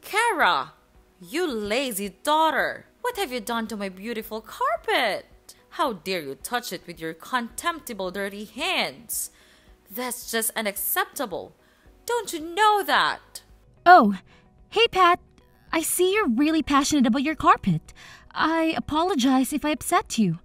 Kara! You lazy daughter! What have you done to my beautiful carpet? How dare you touch it with your contemptible dirty hands? That's just unacceptable. Don't you know that? Oh, hey Pat. I see you're really passionate about your carpet. I apologize if I upset you.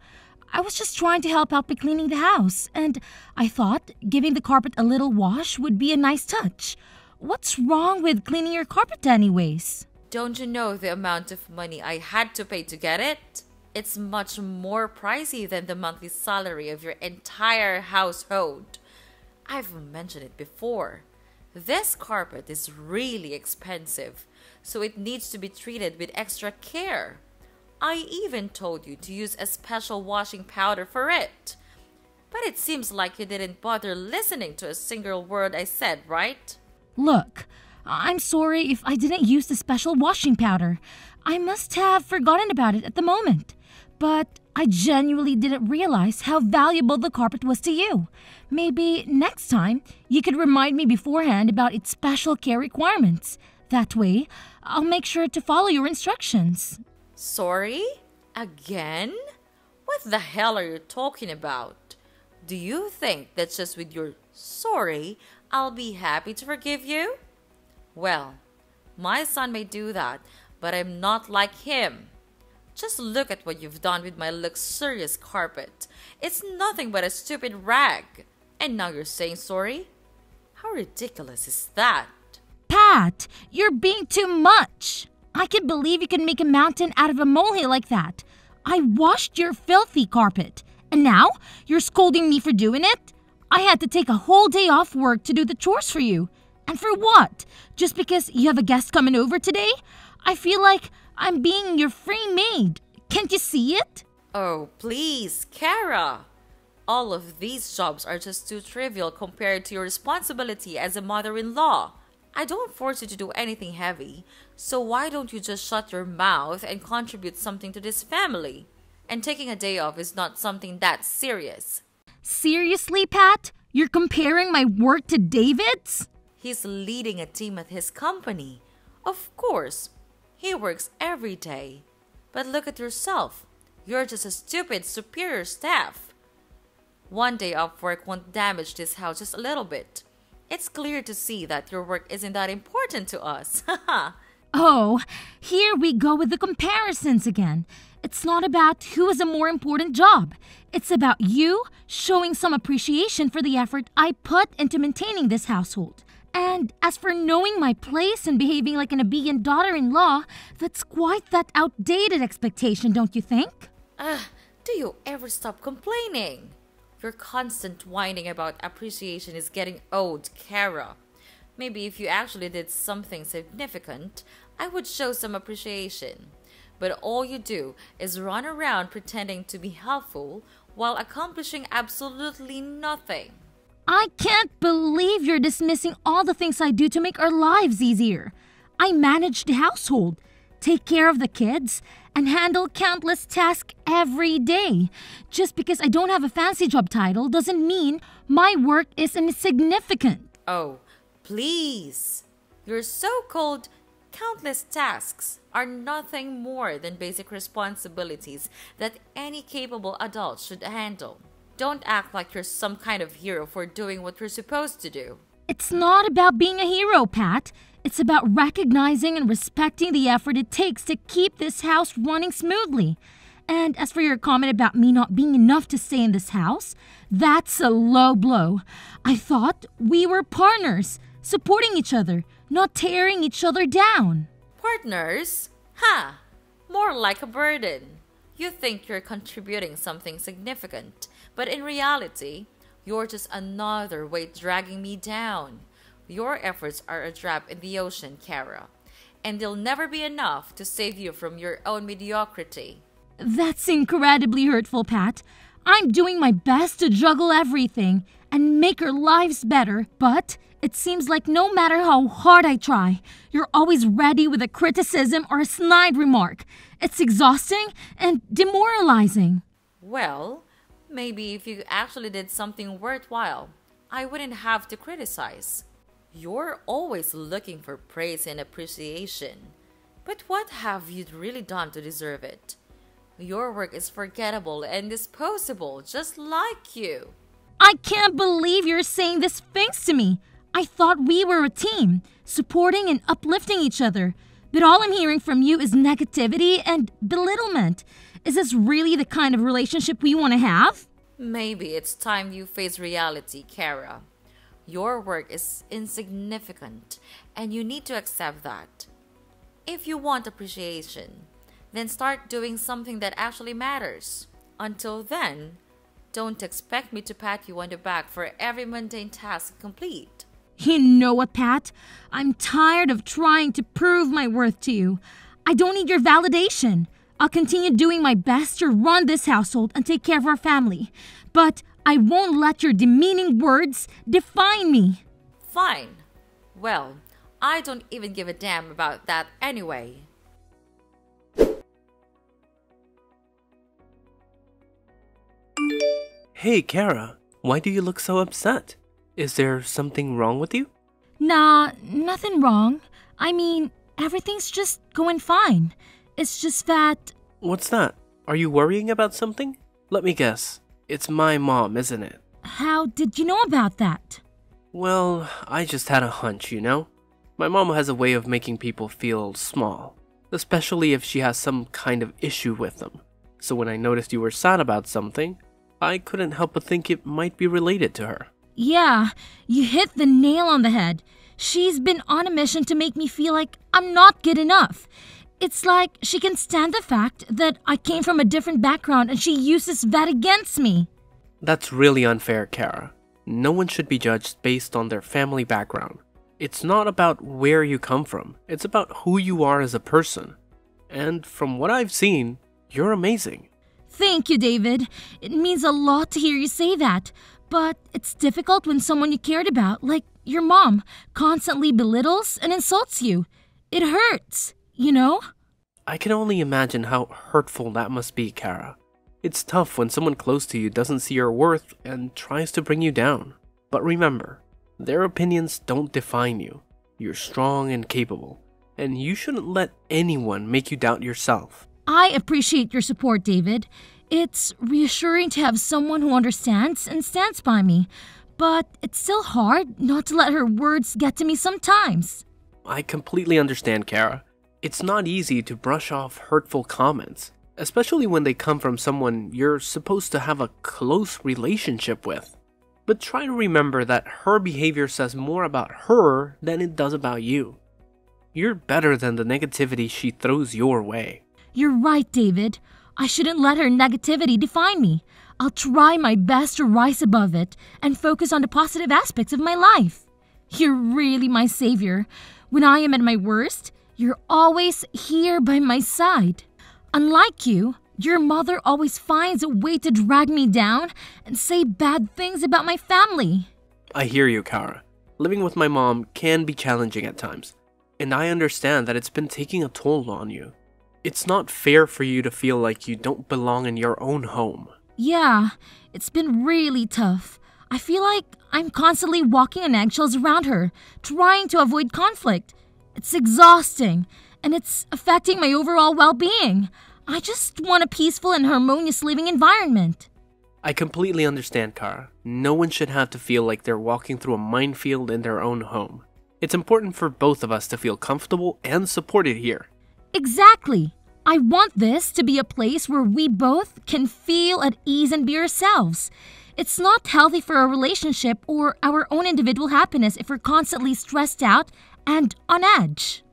I was just trying to help out by cleaning the house, and I thought giving the carpet a little wash would be a nice touch. What's wrong with cleaning your carpet anyways? Don't you know the amount of money I had to pay to get it? It's much more pricey than the monthly salary of your entire household. I've mentioned it before. This carpet is really expensive, so it needs to be treated with extra care. I even told you to use a special washing powder for it. But it seems like you didn't bother listening to a single word I said, right? Look, I'm sorry if I didn't use the special washing powder. I must have forgotten about it at the moment. But I genuinely didn't realize how valuable the carpet was to you. Maybe next time you could remind me beforehand about its special care requirements. That way, I'll make sure to follow your instructions. Sorry? Again? What the hell are you talking about? Do you think that just with your sorry, I'll be happy to forgive you? Well, my son may do that, but I'm not like him. Just look at what you've done with my luxurious carpet. It's nothing but a stupid rag. And now you're saying sorry? How ridiculous is that? Pat, you're being too much. I can't believe you can make a mountain out of a molehill like that. I washed your filthy carpet, and now you're scolding me for doing it? I had to take a whole day off work to do the chores for you. And for what? Just because you have a guest coming over today? I feel like I'm being your free maid. Can't you see it? Oh, please, Kara. All of these jobs are just too trivial compared to your responsibility as a mother-in-law. I don't force you to do anything heavy, so why don't you just shut your mouth and contribute something to this family? And taking a day off is not something that serious. Seriously, Pat? You're comparing my work to David's? He's leading a team at his company. Of course, he works every day. But look at yourself. You're just a stupid superior staff. One day off work won't damage this house just a little bit. It's clear to see that your work isn't that important to us. Oh, here we go with the comparisons again. It's not about who has a more important job. It's about you showing some appreciation for the effort I put into maintaining this household. And as for knowing my place and behaving like an obedient daughter-in-law, that's quite that outdated expectation, don't you think? Do you ever stop complaining? Your constant whining about appreciation is getting old, Kara. Maybe if you actually did something significant, I would show some appreciation. But all you do is run around pretending to be helpful while accomplishing absolutely nothing. I can't believe you're dismissing all the things I do to make our lives easier. I manage the household, take care of the kids, and handle countless tasks every day. Just because I don't have a fancy job title doesn't mean my work is insignificant. Oh, please. Your so-called countless tasks are nothing more than basic responsibilities that any capable adult should handle. Don't act like you're some kind of hero for doing what you're supposed to do. It's not about being a hero, Pat. It's about recognizing and respecting the effort it takes to keep this house running smoothly. And as for your comment about me not being enough to stay in this house, that's a low blow. I thought we were partners, supporting each other, not tearing each other down. Partners? Ha! More like a burden. You think you're contributing something significant, but in reality, you're just another weight dragging me down. Your efforts are a drop in the ocean, Kara, and they'll never be enough to save you from your own mediocrity. That's incredibly hurtful, Pat. I'm doing my best to juggle everything and make our lives better, but it seems like no matter how hard I try, you're always ready with a criticism or a snide remark. It's exhausting and demoralizing. Well, maybe if you actually did something worthwhile, I wouldn't have to criticize. You're always looking for praise and appreciation. But what have you really done to deserve it? Your work is forgettable and disposable, just like you. I can't believe you're saying these things to me. I thought we were a team, supporting and uplifting each other. But all I'm hearing from you is negativity and belittlement. Is this really the kind of relationship we want to have? Maybe it's time you face reality, Kara. Your work is insignificant, and you need to accept that. If you want appreciation, then start doing something that actually matters. Until then, don't expect me to pat you on the back for every mundane task complete. You know what, Pat? I'm tired of trying to prove my worth to you. I don't need your validation. I'll continue doing my best to run this household and take care of our family. But I won't let your demeaning words define me. Fine. Well, I don't even give a damn about that anyway. Hey, Kara, why do you look so upset? Is there something wrong with you? Nah, nothing wrong. I mean, everything's just going fine. It's just that... What's that? Are you worrying about something? Let me guess. It's my mom, isn't it? How did you know about that? Well, I just had a hunch, you know? My mom has a way of making people feel small, especially if she has some kind of issue with them. So when I noticed you were sad about something, I couldn't help but think it might be related to her. Yeah, you hit the nail on the head. She's been on a mission to make me feel like I'm not good enough. It's like she can stand the fact that I came from a different background and she uses that against me. That's really unfair, Kara. No one should be judged based on their family background. It's not about where you come from. It's about who you are as a person. And from what I've seen, you're amazing. Thank you, David. It means a lot to hear you say that. But it's difficult when someone you cared about, like your mom, constantly belittles and insults you. It hurts, you know? I can only imagine how hurtful that must be, Kara. It's tough when someone close to you doesn't see your worth and tries to bring you down. But remember, their opinions don't define you. You're strong and capable, and you shouldn't let anyone make you doubt yourself. I appreciate your support, David. It's reassuring to have someone who understands and stands by me. But it's still hard not to let her words get to me sometimes. I completely understand, Kara. It's not easy to brush off hurtful comments, especially when they come from someone you're supposed to have a close relationship with. But try to remember that her behavior says more about her than it does about you. You're better than the negativity she throws your way. You're right, David. I shouldn't let her negativity define me. I'll try my best to rise above it and focus on the positive aspects of my life. You're really my savior. When I am at my worst, you're always here by my side. Unlike you, your mother always finds a way to drag me down and say bad things about my family. I hear you, Kara. Living with my mom can be challenging at times, and I understand that it's been taking a toll on you. It's not fair for you to feel like you don't belong in your own home. Yeah, it's been really tough. I feel like I'm constantly walking on eggshells around her, trying to avoid conflict. It's exhausting, and it's affecting my overall well-being. I just want a peaceful and harmonious living environment. I completely understand, Kara. No one should have to feel like they're walking through a minefield in their own home. It's important for both of us to feel comfortable and supported here. Exactly. I want this to be a place where we both can feel at ease and be ourselves. It's not healthy for a relationship or our own individual happiness if we're constantly stressed out and on edge.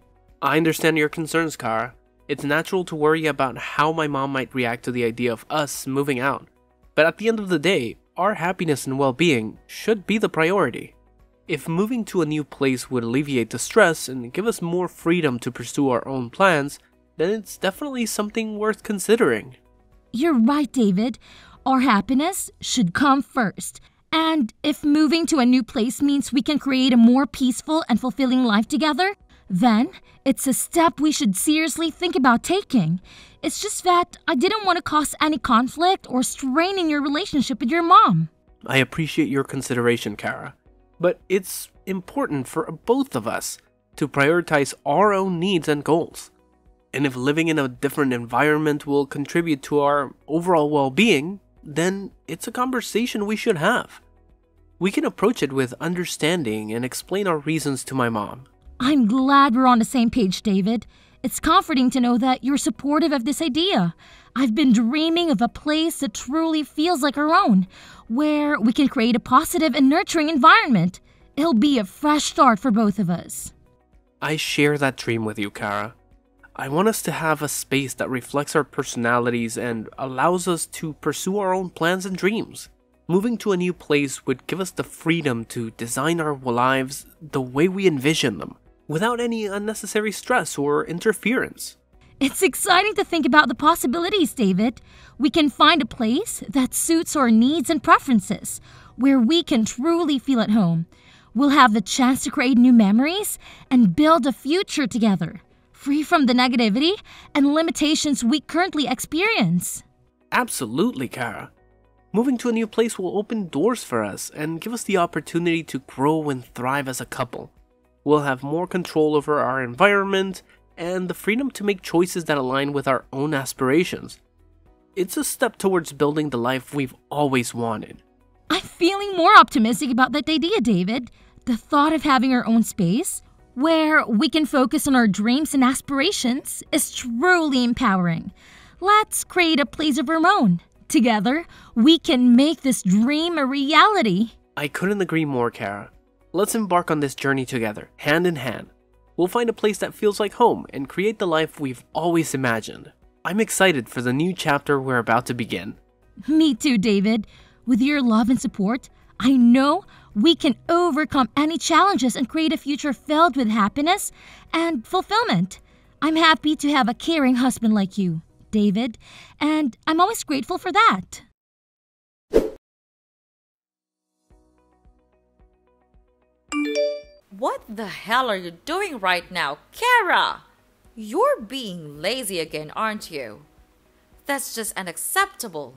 I understand your concerns, Kara. It's natural to worry about how my mom might react to the idea of us moving out. But at the end of the day, our happiness and well-being should be the priority. If moving to a new place would alleviate the stress and give us more freedom to pursue our own plans, then it's definitely something worth considering. You're right, David. Our happiness should come first. And if moving to a new place means we can create a more peaceful and fulfilling life together, then it's a step we should seriously think about taking. It's just that I didn't want to cause any conflict or strain in your relationship with your mom. I appreciate your consideration, Kara. But it's important for both of us to prioritize our own needs and goals. And if living in a different environment will contribute to our overall well-being, then it's a conversation we should have. We can approach it with understanding and explain our reasons to my mom. I'm glad we're on the same page, David. It's comforting to know that you're supportive of this idea. I've been dreaming of a place that truly feels like our own, where we can create a positive and nurturing environment. It'll be a fresh start for both of us. I share that dream with you, Kara. I want us to have a space that reflects our personalities and allows us to pursue our own plans and dreams. Moving to a new place would give us the freedom to design our lives the way we envision them, without any unnecessary stress or interference. It's exciting to think about the possibilities, David. We can find a place that suits our needs and preferences, where we can truly feel at home. We'll have the chance to create new memories and build a future together, free from the negativity and limitations we currently experience. Absolutely, Kara. Moving to a new place will open doors for us and give us the opportunity to grow and thrive as a couple. We'll have more control over our environment and the freedom to make choices that align with our own aspirations. It's a step towards building the life we've always wanted. I'm feeling more optimistic about that idea, David. The thought of having our own space, where we can focus on our dreams and aspirations, is truly empowering. Let's create a place of our own. Together, we can make this dream a reality. I couldn't agree more, Kara. Let's embark on this journey together, hand in hand. We'll find a place that feels like home and create the life we've always imagined. I'm excited for the new chapter we're about to begin. Me too, David. With your love and support, I know we can overcome any challenges and create a future filled with happiness and fulfillment. I'm happy to have a caring husband like you, David, and I'm always grateful for that. What the hell are you doing right now, Kara? You're being lazy again, aren't you? That's just unacceptable.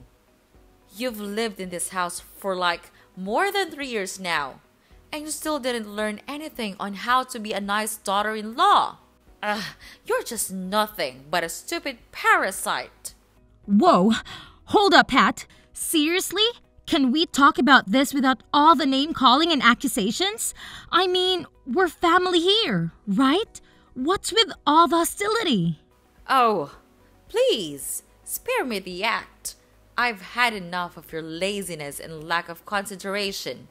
You've lived in this house for like more than 3 years now, and you still didn't learn anything on how to be a nice daughter-in-law. You're just nothing but a stupid parasite. Whoa, hold up, Pat. Seriously? Can we talk about this without all the name-calling and accusations? I mean, we're family here, right? What's with all the hostility? Oh, please, spare me the act. I've had enough of your laziness and lack of consideration.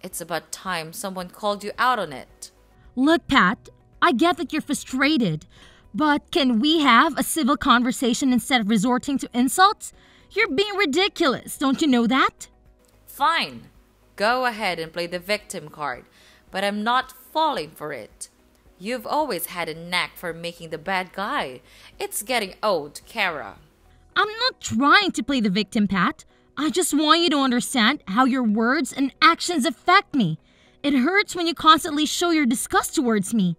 It's about time someone called you out on it. Look, Pat, I get that you're frustrated, but can we have a civil conversation instead of resorting to insults? You're being ridiculous, don't you know that? Fine, go ahead and play the victim card, but I'm not falling for it. You've always had a knack for making the bad guy. It's getting old, Kara. I'm not trying to play the victim, Pat. I just want you to understand how your words and actions affect me. It hurts when you constantly show your disgust towards me.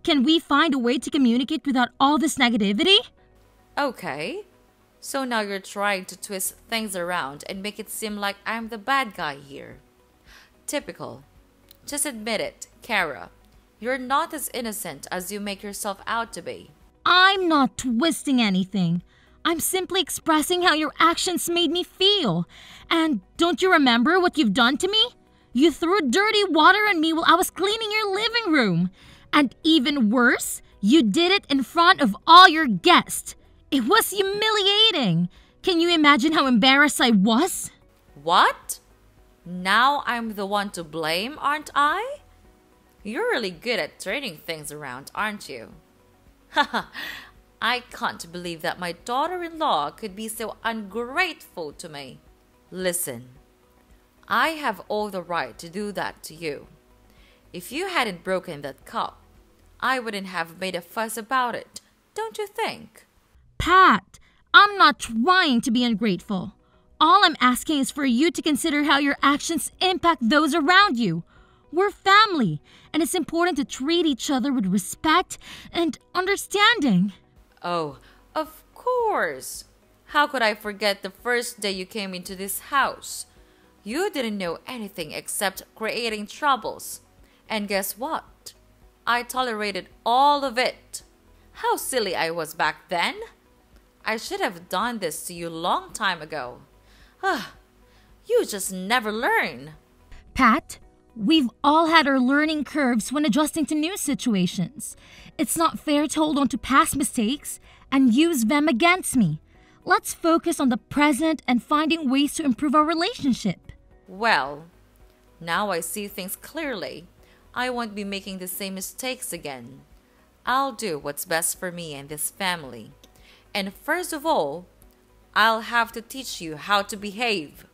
Can we find a way to communicate without all this negativity? Okay, so now you're trying to twist things around and make it seem like I'm the bad guy here. Typical. Just admit it, Kara. You're not as innocent as you make yourself out to be. I'm not twisting anything. I'm simply expressing how your actions made me feel. And don't you remember what you've done to me? You threw dirty water on me while I was cleaning your living room. And even worse, you did it in front of all your guests. It was humiliating. Can you imagine how embarrassed I was? What? Now I'm the one to blame, aren't I? You're really good at turning things around, aren't you? Haha, I can't believe that my daughter-in-law could be so ungrateful to me. Listen, I have all the right to do that to you. If you hadn't broken that cup, I wouldn't have made a fuss about it, don't you think? Pat, I'm not trying to be ungrateful. All I'm asking is for you to consider how your actions impact those around you. We're family, and it's important to treat each other with respect and understanding. Oh, of course. How could I forget the first day you came into this house? You didn't know anything except creating troubles. And guess what? I tolerated all of it. How silly I was back then. I should have done this to you long time ago. You just never learn. Pat, we've all had our learning curves when adjusting to new situations. It's not fair to hold on to past mistakes and use them against me. Let's focus on the present and finding ways to improve our relationship. Well, now I see things clearly. I won't be making the same mistakes again. I'll do what's best for me and this family. And first of all, I'll have to teach you how to behave.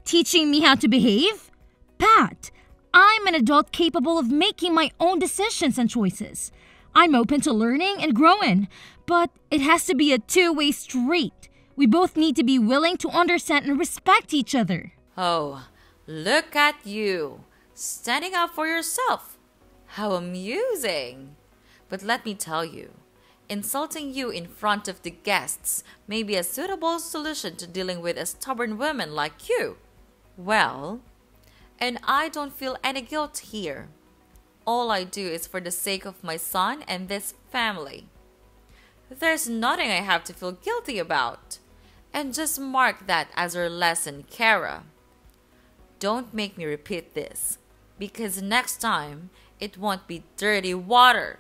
Teaching me how to behave? Pat, I'm an adult capable of making my own decisions and choices. I'm open to learning and growing, but it has to be a two-way street. We both need to be willing to understand and respect each other. Oh, look at you, standing up for yourself. How amusing. But let me tell you, insulting you in front of the guests may be a suitable solution to dealing with a stubborn woman like you. Well, and I don't feel any guilt here. All I do is for the sake of my son and this family. There's nothing I have to feel guilty about. And just mark that as our lesson, Kara. Don't make me repeat this, because next time it won't be dirty water.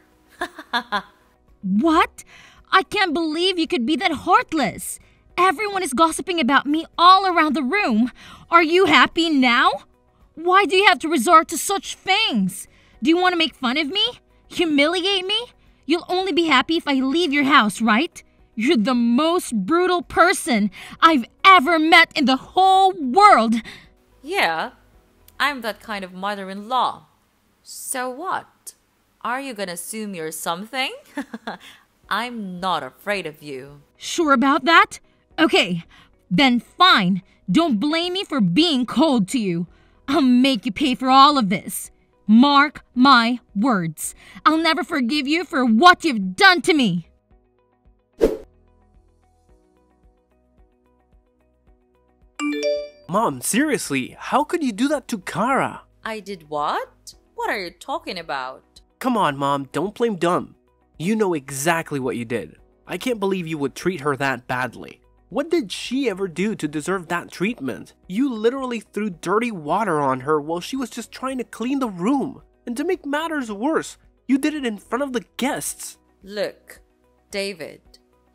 What? I can't believe you could be that heartless. Everyone is gossiping about me all around the room. Are you happy now? Why do you have to resort to such things? Do you want to make fun of me? Humiliate me? You'll only be happy if I leave your house, right? You're the most brutal person I've ever met in the whole world. Yeah, I'm that kind of mother-in-law. So what? Are you gonna assume you're something? I'm not afraid of you. Sure about that? Okay, then fine. Don't blame me for being cold to you. I'll make you pay for all of this. Mark my words. I'll never forgive you for what you've done to me. Mom, seriously, how could you do that to Kara? I did what? What are you talking about? Come on, Mom, don't blame dumb. You know exactly what you did. I can't believe you would treat her that badly. What did she ever do to deserve that treatment? You literally threw dirty water on her while she was just trying to clean the room. And to make matters worse, you did it in front of the guests. Look, David,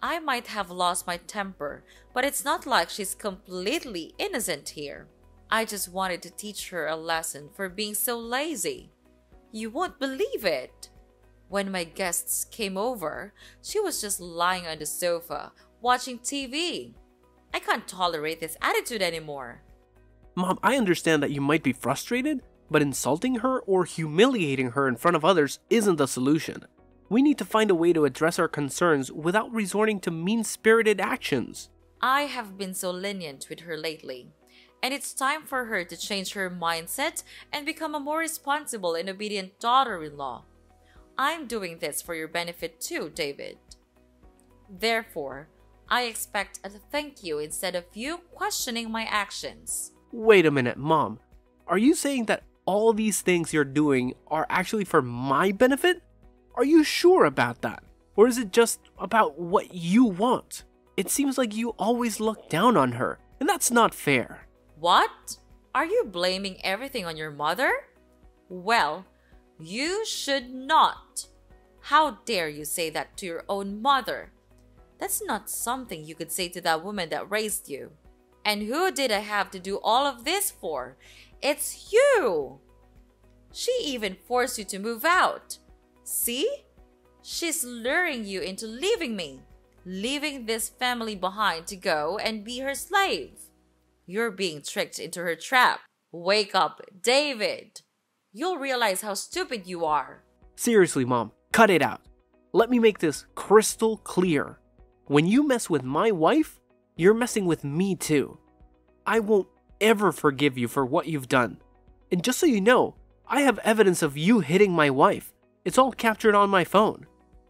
I might have lost my temper, but it's not like she's completely innocent here. I just wanted to teach her a lesson for being so lazy. You won't believe it. When my guests came over, she was just lying on the sofa, watching TV. I can't tolerate this attitude anymore. Mom, I understand that you might be frustrated, but insulting her or humiliating her in front of others isn't the solution. We need to find a way to address our concerns without resorting to mean-spirited actions. I have been so lenient with her lately, and it's time for her to change her mindset and become a more responsible and obedient daughter-in-law. I'm doing this for your benefit too, David. Therefore, I expect a thank you instead of you questioning my actions. Wait a minute, Mom. Are you saying that all these things you're doing are actually for my benefit? Are you sure about that? Or is it just about what you want? It seems like you always look down on her, and that's not fair. What? Are you blaming everything on your mother? Well, you should not. How dare you say that to your own mother? That's not something you could say to that woman that raised you. And who did I have to do all of this for? It's you! She even forced you to move out. See? She's luring you into leaving me, leaving this family behind to go and be her slave. You're being tricked into her trap. Wake up, David! You'll realize how stupid you are. Seriously, Mom, cut it out. Let me make this crystal clear. When you mess with my wife, you're messing with me too. I won't ever forgive you for what you've done. And just so you know, I have evidence of you hitting my wife. It's all captured on my phone.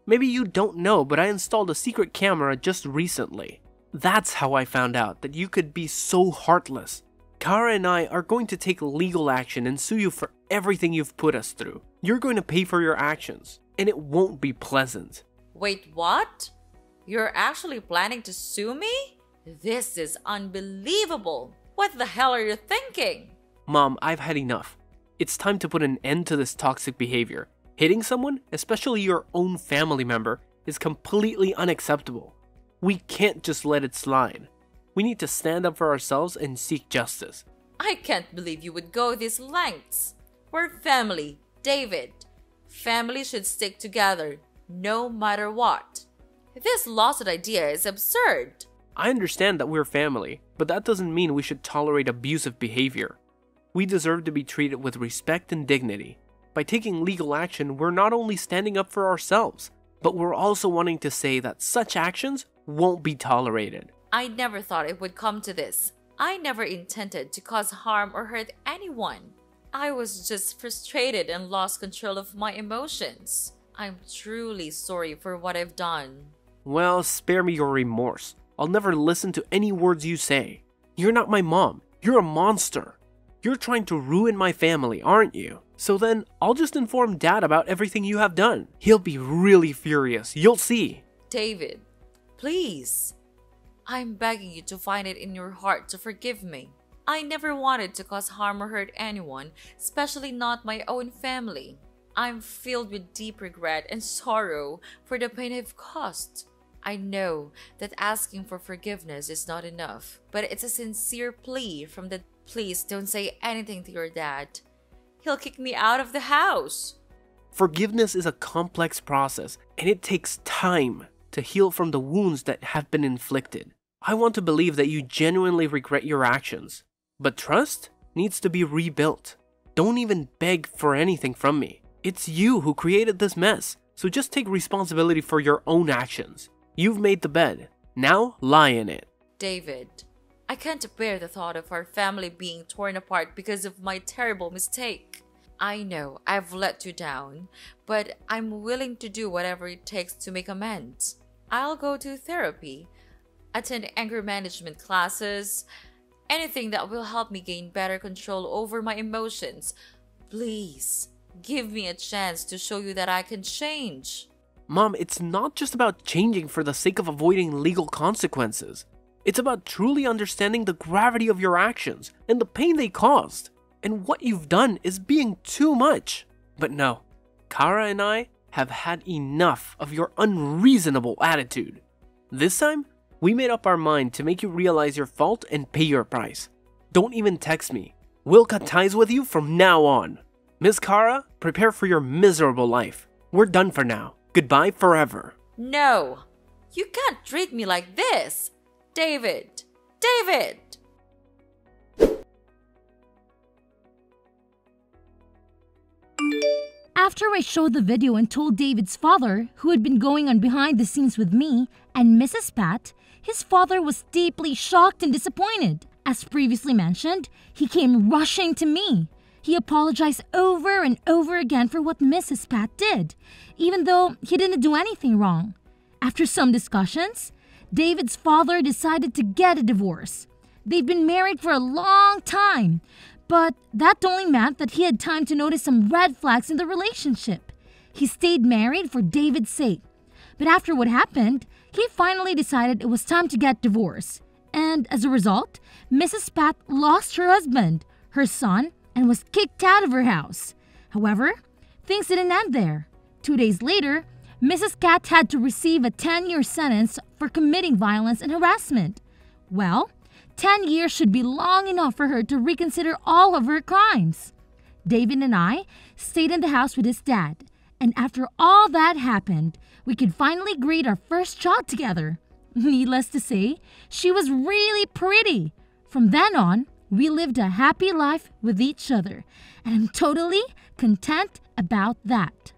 Maybe you don't know, but I installed a secret camera just recently. That's how I found out that you could be so heartless. Kara and I are going to take legal action and sue you for everything you've put us through. You're going to pay for your actions, and it won't be pleasant. Wait, what? You're actually planning to sue me? This is unbelievable. What the hell are you thinking? Mom, I've had enough. It's time to put an end to this toxic behavior. Hitting someone, especially your own family member, is completely unacceptable. We can't just let it slide. We need to stand up for ourselves and seek justice. I can't believe you would go these lengths. We're family, David. Family should stick together, no matter what. This lawsuit idea is absurd. I understand that we're family, but that doesn't mean we should tolerate abusive behavior. We deserve to be treated with respect and dignity. By taking legal action, we're not only standing up for ourselves, but we're also wanting to say that such actions won't be tolerated. I never thought it would come to this. I never intended to cause harm or hurt anyone. I was just frustrated and lost control of my emotions. I'm truly sorry for what I've done. Well, spare me your remorse. I'll never listen to any words you say. You're not my mom. You're a monster. You're trying to ruin my family, aren't you? So then, I'll just inform Dad about everything you have done. He'll be really furious. You'll see. David, please. I'm begging you to find it in your heart to forgive me. I never wanted to cause harm or hurt anyone, especially not my own family. I'm filled with deep regret and sorrow for the pain I've caused. I know that asking for forgiveness is not enough, but it's a sincere plea from the please don't say anything to your dad. He'll kick me out of the house. Forgiveness is a complex process, and it takes time to heal from the wounds that have been inflicted. I want to believe that you genuinely regret your actions, but trust needs to be rebuilt. Don't even beg for anything from me. It's you who created this mess, so just take responsibility for your own actions. You've made the bed. Now lie in it. David, I can't bear the thought of our family being torn apart because of my terrible mistake. I know I've let you down, but I'm willing to do whatever it takes to make amends. I'll go to therapy, attend anger management classes, anything that will help me gain better control over my emotions. Please, give me a chance to show you that I can change. Mom, it's not just about changing for the sake of avoiding legal consequences. It's about truly understanding the gravity of your actions and the pain they caused. And what you've done is being too much. But no, Kara and I have had enough of your unreasonable attitude. This time, we made up our mind to make you realize your fault and pay your price. Don't even text me. We'll cut ties with you from now on. Miss Kara, prepare for your miserable life. We're done for now. Goodbye forever. No, you can't treat me like this. David! David! After I showed the video and told David's father, who had been going on behind the scenes with me, and Mrs. Pat, his father was deeply shocked and disappointed. As previously mentioned, he came rushing to me. He apologized over and over again for what Mrs. Pat did, even though he didn't do anything wrong. After some discussions, David's father decided to get a divorce. They'd been married for a long time, but that only meant that he had time to notice some red flags in the relationship. He stayed married for David's sake, but after what happened, he finally decided it was time to get divorced. And as a result, Mrs. Pat lost her husband, her son, and was kicked out of her house. However, things didn't end there. 2 days later, Mrs. Cat had to receive a 10-year sentence for committing violence and harassment. Well, 10 years should be long enough for her to reconsider all of her crimes. David and I stayed in the house with his dad, and after all that happened, we could finally greet our first child together. Needless to say, she was really pretty. From then on, we lived a happy life with each other, and I'm totally content about that.